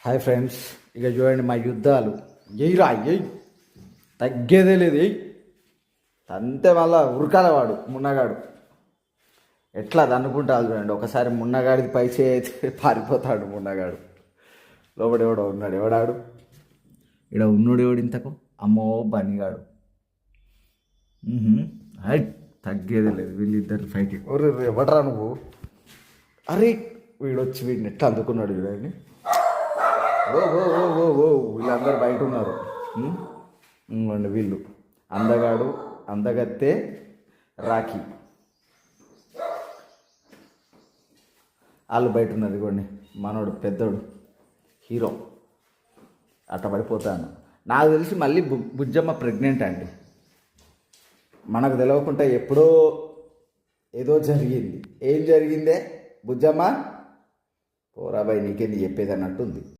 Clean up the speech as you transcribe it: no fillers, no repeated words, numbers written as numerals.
Hi friends, ఇక చూడండి మా యుద్ధాలు. ఎయ్యిరా ఎయ్, తగ్గేదే లేదు. ఎయ్ అంతే, మళ్ళా ఉరకాల వాడు మున్నగాడు. ఎట్లా అనుకుంటారు చూడండి. ఒకసారి మున్నగాడిది పైచే అయితే పారిపోతాడు మున్నగాడు. లోపల ఎవడో ఉన్నాడు. ఎవడాడు? ఇక్కడ ఉన్నోడు ఎవడు ఇంతకు? అమ్మో బనిగాడు. హై, తగ్గేదే లేదు వీళ్ళిద్దరు ఫైటింగ్. ఒరే ఎవడరా నువ్వు? అరే వీడొచ్చి వీడిని ఎట్లా అందుకున్నాడు చూడండి. ఓ ఓ ఓ ఓ ఓ వీళ్ళందరూ బయట ఉన్నారు. ఇంకోండి వీళ్ళు అందగాడు, అందగత్తే, రాఖీ, వాళ్ళు బయట ఉన్నారు. ఇవ్వండి మనోడు పెద్దోడు హీరో అట్లా పడిపోతాను. నాకు తెలిసి మళ్ళీ బుజ్జమ్మ ప్రెగ్నెంట్ అండి. మనకు తెలియకుండా ఎప్పుడో ఏదో జరిగింది. ఏం జరిగిందే బుజ్జమ్మ? పోరాబాయ్ నీకేంది చెప్పేది అన్నట్టుంది.